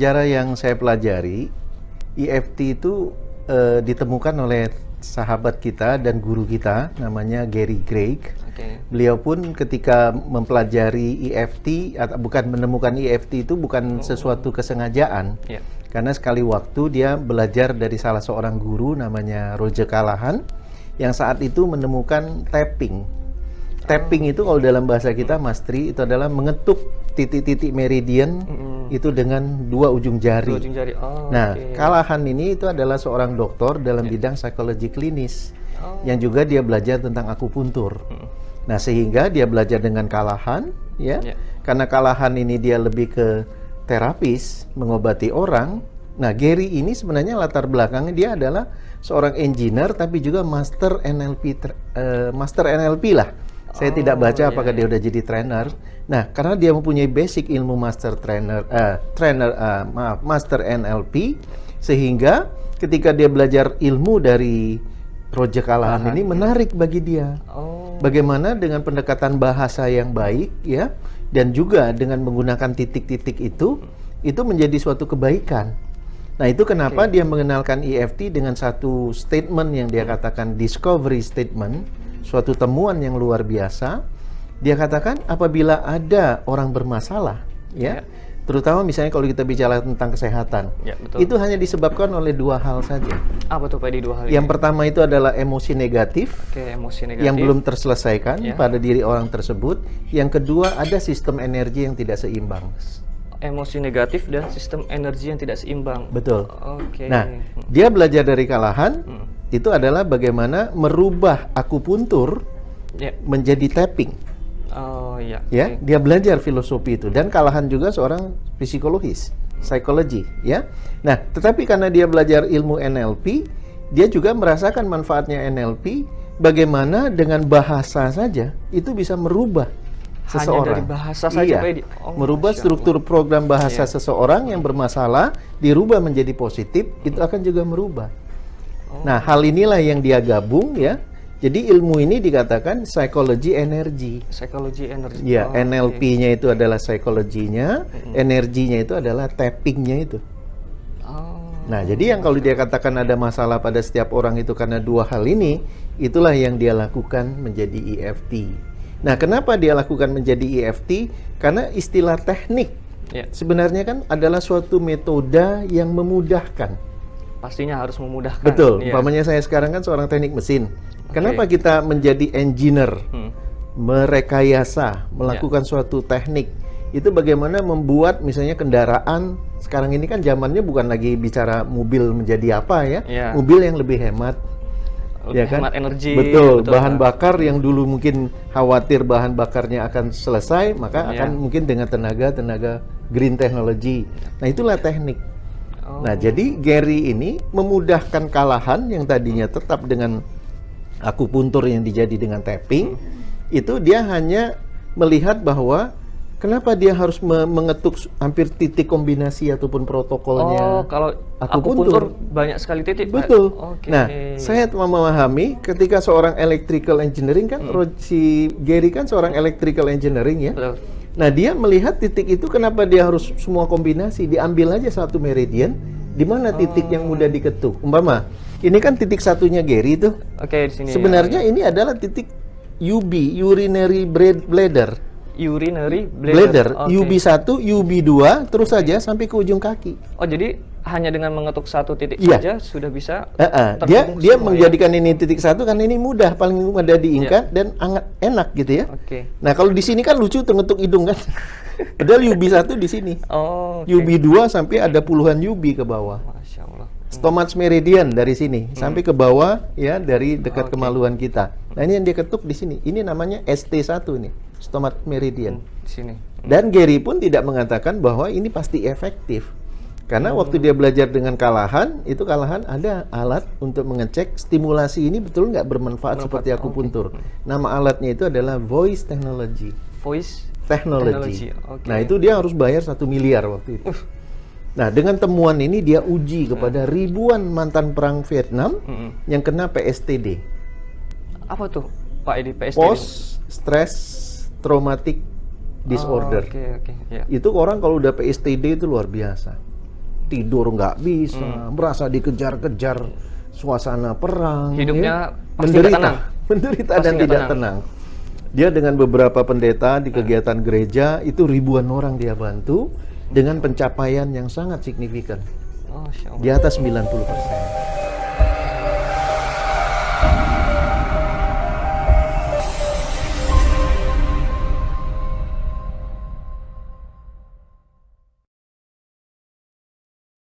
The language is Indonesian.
Sejarah yang saya pelajari, EFT itu ditemukan oleh sahabat kita dan guru kita, namanya Gary Craig. Beliau pun ketika mempelajari EFT, atau bukan menemukan EFT itu bukan sesuatu kesengajaan. Karena sekali waktu dia belajar dari salah seorang guru namanya Roger Callahan, yang saat itu menemukan tapping. Tapping itu kalau dalam bahasa kita, Mas Tri, itu adalah mengetuk titik-titik meridian itu dengan dua ujung jari. Nah, Callahan ini itu adalah seorang dokter dalam bidang psikologi klinis, yang juga dia belajar tentang akupuntur. Nah, sehingga dia belajar dengan Callahan, ya. Karena Callahan ini dia lebih ke terapis, mengobati orang. Nah, Gary ini sebenarnya latar belakangnya dia adalah seorang engineer, tapi juga master NLP lah. Saya tidak baca apakah dia udah jadi trainer. Nah, karena dia mempunyai basic ilmu master NLP, sehingga ketika dia belajar ilmu dari Roger Callahan ini menarik bagi dia. Bagaimana dengan pendekatan bahasa yang baik, ya, dan juga dengan menggunakan titik-titik itu menjadi suatu kebaikan. Nah, itu kenapa dia mengenalkan EFT dengan satu statement yang dia katakan discovery statement, suatu temuan yang luar biasa. Dia katakan apabila ada orang bermasalah, ya, terutama misalnya kalau kita bicara tentang kesehatan, itu hanya disebabkan oleh dua hal saja. Apa tuh Pak di dua hal Yang ini? pertama itu adalah emosi negatif, Emosi negatif yang belum terselesaikan pada diri orang tersebut. Yang kedua ada sistem energi yang tidak seimbang. Emosi negatif dan sistem energi yang tidak seimbang. Betul. Nah, dia belajar dari Callahan, itu adalah bagaimana merubah akupuntur menjadi tapping. Dia belajar filosofi itu, dan Callahan juga seorang psikologi, ya. Nah, tetapi karena dia belajar ilmu NLP, dia juga merasakan manfaatnya NLP, bagaimana dengan bahasa saja itu bisa merubah seseorang. Hanya dari bahasa saja, merubah struktur program bahasa seseorang yang bermasalah, dirubah menjadi positif, itu akan juga merubah. Nah, hal inilah yang dia gabung, ya. Jadi ilmu ini dikatakan psikologi energi. Psikologi energi. Ya, NLP-nya itu adalah psikologinya, energinya itu adalah tapping-nya itu. Nah, jadi yang kalau dia katakan ada masalah pada setiap orang itu karena dua hal ini, itulah yang dia lakukan menjadi EFT. Nah, kenapa dia lakukan menjadi EFT? Karena istilah teknik sebenarnya kan adalah suatu metode yang memudahkan. Pastinya harus memudahkan. Betul. Umpamanya saya sekarang kan seorang teknik mesin. Kenapa kita menjadi engineer, merekayasa, melakukan suatu teknik? Itu bagaimana membuat misalnya kendaraan, sekarang ini kan zamannya bukan lagi bicara mobil menjadi apa, ya. Mobil yang lebih hemat. Ya kan? Hemat energi. Betul. Bahan bakar yang dulu mungkin khawatir bahan bakarnya akan selesai, maka akan mungkin dengan tenaga green technology. Nah, itulah teknik. Nah, jadi Gary ini memudahkan Callahan yang tadinya tetap dengan akupuntur yang dijadi dengan tapping, itu dia hanya melihat bahwa kenapa dia harus mengetuk hampir titik kombinasi ataupun protokolnya. Kalau akupuntur banyak sekali titik. Betul. Nah, saya memahami ketika seorang electrical engineering kan, si Gary kan seorang electrical engineering, ya. Betul. Nah, dia melihat titik itu kenapa dia harus semua kombinasi, diambil aja satu meridian, di mana titik yang mudah diketuk. Umpama, ini kan titik satunya Gary itu. Di sini. Sebenarnya ini adalah titik UB, urinary bladder. Urinary bladder. UB1, UB2, terus saja sampai ke ujung kaki. Jadi hanya dengan mengetuk satu titik saja sudah bisa dia menjadikan ini titik satu karena ini mudah, paling mudah diingat dan sangat enak gitu, ya. Nah, kalau di sini kan lucu ngetuk hidung kan. Padahal UB1 di sini. UB2 sampai ada puluhan UB ke bawah. Masya Allah. Stomach meridian dari sini sampai ke bawah, ya, dari dekat kemaluan kita. Nah, ini yang dia ketuk di sini. Ini namanya ST1 nih, stomach meridian. Di sini. Dan Gary pun tidak mengatakan bahwa ini pasti efektif. Karena waktu dia belajar dengan Callahan, itu Callahan ada alat untuk mengecek stimulasi ini betul nggak bermanfaat seperti akupuntur. Nama alatnya itu adalah voice technology. Voice technology. Nah, itu dia harus bayar 1 miliar waktu itu. Nah, dengan temuan ini dia uji kepada ribuan mantan perang Vietnam yang kena PSTD. Apa tuh, Pak Edi, PSTD? Post stress traumatic disorder. Itu orang kalau udah PSTD itu luar biasa. tidur nggak bisa, merasa dikejar-kejar suasana perang, hidupnya pasti menderita, nggak tenang. menderita Pasti dan nggak tidak tenang. tenang. Dia dengan beberapa pendeta di kegiatan gereja itu ribuan orang dia bantu dengan pencapaian yang sangat signifikan Oh, Masya Allah. di atas 90%.